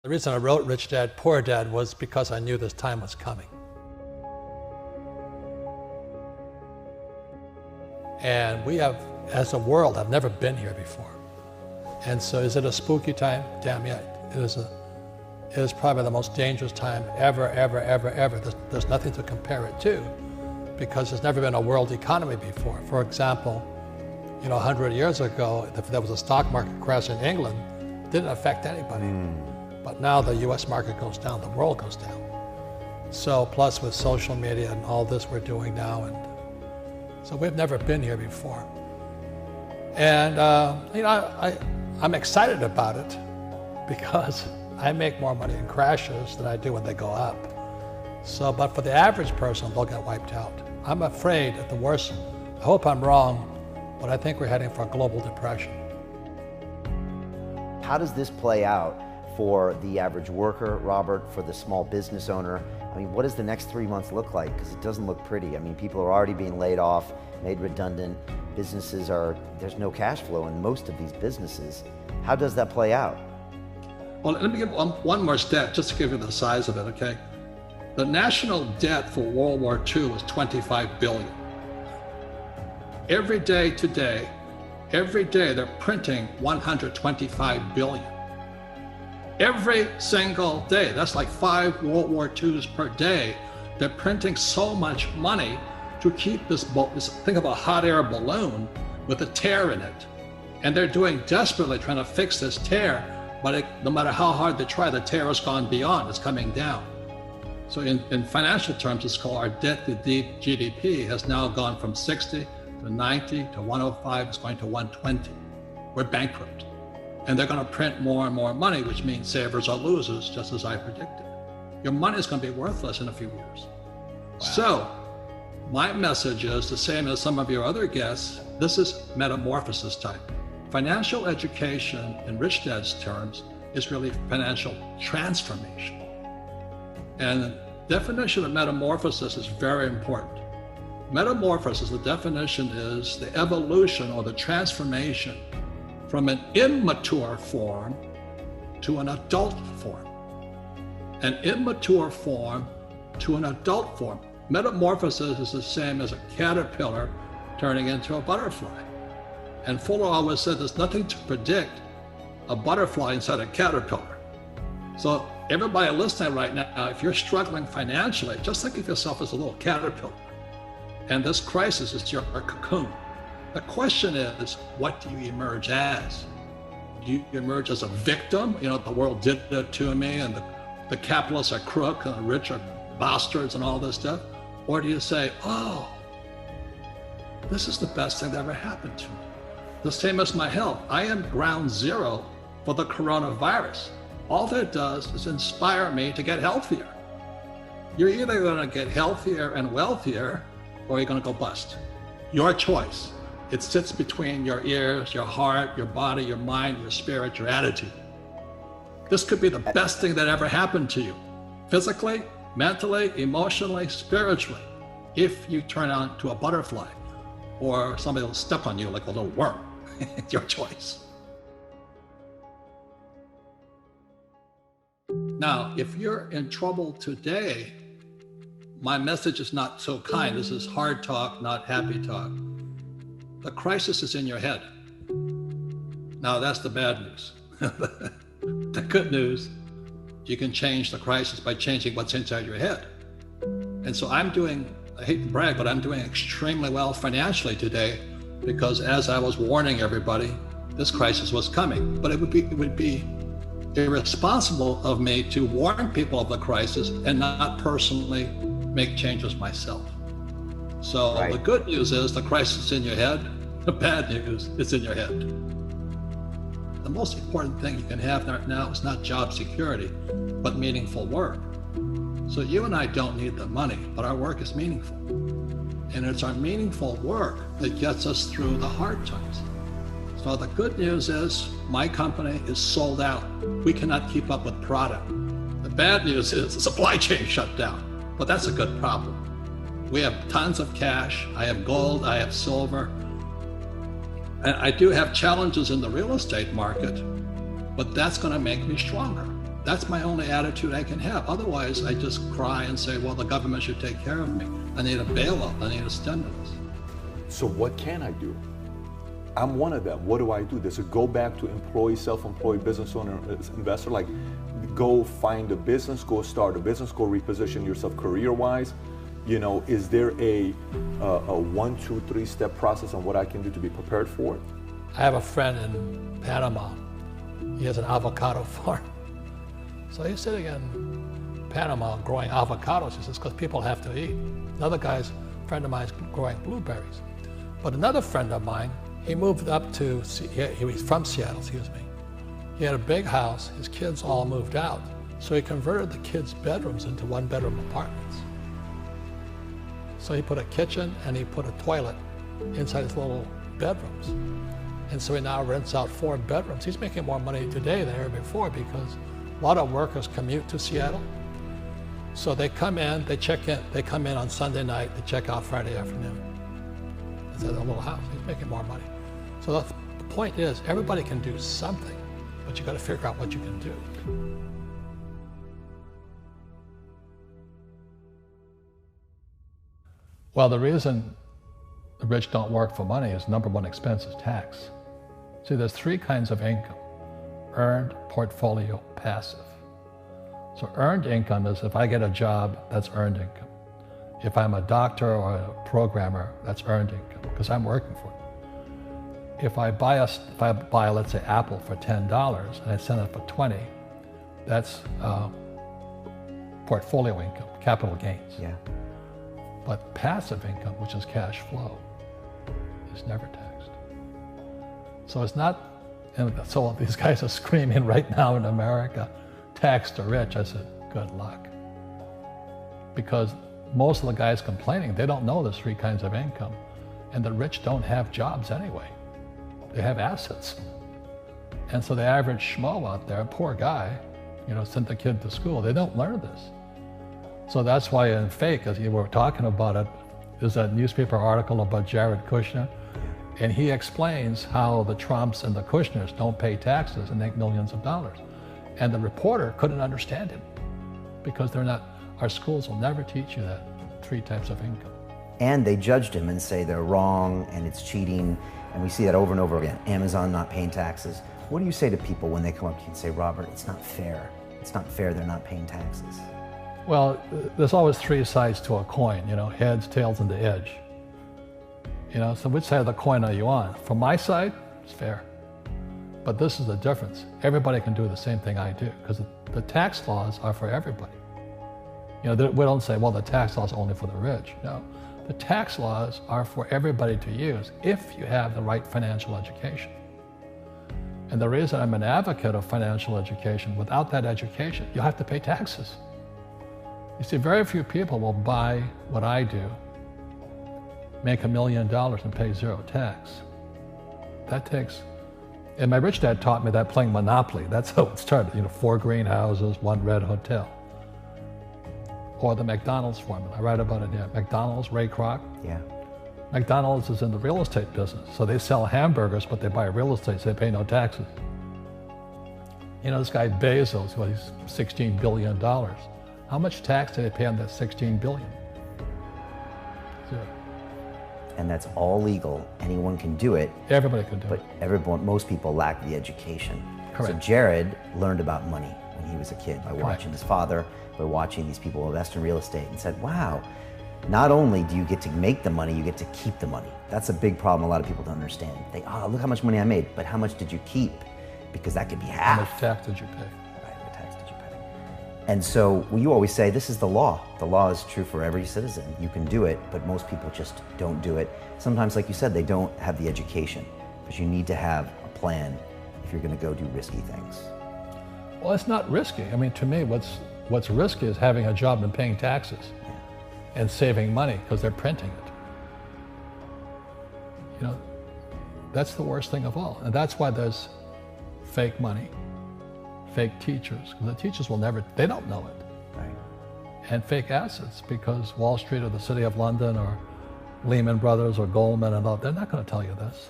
The reason I wrote Rich Dad, Poor Dad was because I knew this time was coming. And we have, as a world, have never been here before. And so is it a spooky time? Damn yeah, it is probably the most dangerous time ever. There's nothing to compare it to because there's never been a world economy before. For example, 100 years ago, if there was a stock market crash in England, it didn't affect anybody. But now the US market goes down, the world goes down. So plus with social media and all this we're doing now, and so we've never been here before. And I'm excited about it because I make more money in crashes than I do when they go up. So, but for the average person, they'll get wiped out. I'm afraid at the worst, I hope I'm wrong, but I think we're heading for a global depression. How does this play out for the average worker, Robert, for the small business owner? I mean, what does the next 3 months look like? Because it doesn't look pretty. I mean, people are already being laid off, made redundant. Businesses there's no cash flow in most of these businesses. How does that play out? Well, let me give one more stat just to give you the size of it, okay? The national debt for World War II was $25 billion. Every day today, they're printing $125 billion. Every single day, that's like 5 World War IIs per day. They're printing so much money to keep this think of a hot air balloon with a tear in it. And they're doing desperately trying to fix this tear, but no matter how hard they try, the tear has gone beyond, it's coming down. So in financial terms, it's called our debt to GDP has now gone from 60 to 90 to 105, it's going to 120. We're bankrupt. And they're going to print more and more money, which means savers are losers, just as I predicted. Your money is going to be worthless in a few years. Wow. So my message is the same as some of your other guests. This is metamorphosis time. Financial education, in Rich Dad's terms, is really financial transformation. And the definition of metamorphosis is very important. Metamorphosis, the definition is the evolution or the transformation from an immature form to an adult form. An immature form to an adult form. Metamorphosis is the same as a caterpillar turning into a butterfly. And Fuller always said there's nothing to predict a butterfly inside a caterpillar. So everybody listening right now, if you're struggling financially, just think of yourself as a little caterpillar. And this crisis is your cocoon. The question is, what do you emerge as? Do you emerge as a victim? The world did it to me, and the capitalists are crooks, and the rich are bastards, and all this stuff? Or do you say, oh, this is the best thing that ever happened to me? The same as my health. I am ground zero for the coronavirus. All that does is inspire me to get healthier. You're either going to get healthier and wealthier, or you're going to go bust. Your choice. It sits between your ears, your heart, your body, your mind, your spirit, your attitude. This could be the best thing that ever happened to you, physically, mentally, emotionally, spiritually, if you turn on to a butterfly or somebody will step on you like a little worm. It's your choice. Now, if you're in trouble today, my message is not so kind. This is hard talk, not happy talk. The crisis is in your head. Now, that's the bad news. The good news, you can change the crisis by changing what's inside your head. And so I hate to brag, but I'm doing extremely well financially today because as I was warning everybody, this crisis was coming. But it would be irresponsible of me to warn people of the crisis and not personally make changes myself. So right. The good news is the crisis is in your head. The bad news is in your head. The most important thing you can have right now is not job security, but meaningful work. So you and I don't need the money, but our work is meaningful. And it's our meaningful work that gets us through the hard times. So the good news is my company is sold out. We cannot keep up with product. The bad news is the supply chain shut down, but that's a good problem. We have tons of cash. I have gold, I have silver. And I do have challenges in the real estate market, but that's going to make me stronger. That's my only attitude I can have. Otherwise, I just cry and say, well, the government should take care of me. I need a bailout. I need a stimulus. So what can I do? I'm one of them. What do I do? Does it go back to employee, self-employed business owner, investor? Like, go find a business, go start a business, go reposition yourself career-wise? You know, is there a 1, 2, 3 step process on what I can do to be prepared for it? I have a friend in Panama. He has an avocado farm. So he's sitting in Panama growing avocados. He says, because people have to eat. Another friend of mine is growing blueberries. But another friend of mine, he moved up to, he was from Seattle, excuse me. He had a big house, his kids all moved out. So he converted the kids' bedrooms into 1-bedroom apartments. So he put a kitchen and he put a toilet inside his little bedrooms. And so he now rents out 4 bedrooms. He's making more money today than ever before because a lot of workers commute to Seattle. So they come in, they check in, they come in on Sunday night, they check out Friday afternoon. It's at a little house, he's making more money. So the point is, everybody can do something, but you got to figure out what you can do. Well, the reason the rich don't work for money is number one expense is tax. See, there's 3 kinds of income: earned, portfolio, passive. So earned income is if I get a job, that's earned income. If I'm a doctor or a programmer, that's earned income because I'm working for it. If I buy, let's say, Apple for $10 and I sell it for 20, that's portfolio income, capital gains. Yeah. But passive income, which is cash flow, is never taxed. So it's not, and so these guys are screaming right now in America, tax the rich. I said, good luck. Because most of the guys complaining, they don't know there's 3 kinds of income. And the rich don't have jobs anyway. They have assets. And so the average schmo out there, poor guy, you know, sent the kid to school, they don't learn this. So that's why in Fake, as you were talking about it, there's a newspaper article about Jared Kushner, and he explains how the Trumps and the Kushners don't pay taxes and make millions of dollars. And the reporter couldn't understand him because they're not, our schools will never teach you that 3 types of income. And they judged him and say they're wrong and it's cheating. And we see that over and over again. Amazon not paying taxes. What do you say to people when they come up to you and say, Robert, it's not fair. It's not fair they're not paying taxes. Well, there's always 3 sides to a coin, you know, heads, tails, and the edge. You know, so which side of the coin are you on? From my side, it's fair. But this is the difference. Everybody can do the same thing I do because the tax laws are for everybody. You know, we don't say, well, the tax laws are only for the rich. No, the tax laws are for everybody to use if you have the right financial education. And the reason I'm an advocate of financial education, without that education, you'll have to pay taxes. You see, very few people will buy what I do, make $1 million and pay 0 tax. That takes, and my rich dad taught me that playing Monopoly. That's how it started, you know, 4 greenhouses, 1 red hotel. Or the McDonald's formula, I write about it here. McDonald's, Ray Kroc. Yeah. McDonald's is in the real estate business. So they sell hamburgers, but they buy real estate, so they pay no taxes. You know, this guy Bezos, well, he's $16 billion. How much tax did they pay on that $16 billion? 0. And that's all legal. Anyone can do it. Everybody can do but it. Most people lack the education. Correct. So Jared learned about money when he was a kid by watching his father, by watching these people invest in real estate, and said, wow, not only do you get to make the money, you get to keep the money. That's a big problem a lot of people don't understand. They, look how much money I made, but how much did you keep? Because that could be half. How much tax did you pay? Right, what tax did you pay? And so you always say, this is the law. The law is true for every citizen. You can do it, but most people just don't do it. Sometimes, like you said, they don't have the education, because you need to have a plan if you're gonna go do risky things. Well, it's not risky. I mean, to me, what's risky is having a job and paying taxes and saving money because they're printing it. You know, that's the worst thing of all. And that's why there's fake money, fake teachers, because the teachers will never, they don't know it. Right. And fake assets, because Wall Street or the City of London or Lehman Brothers or Goldman and all, they're not going to tell you this.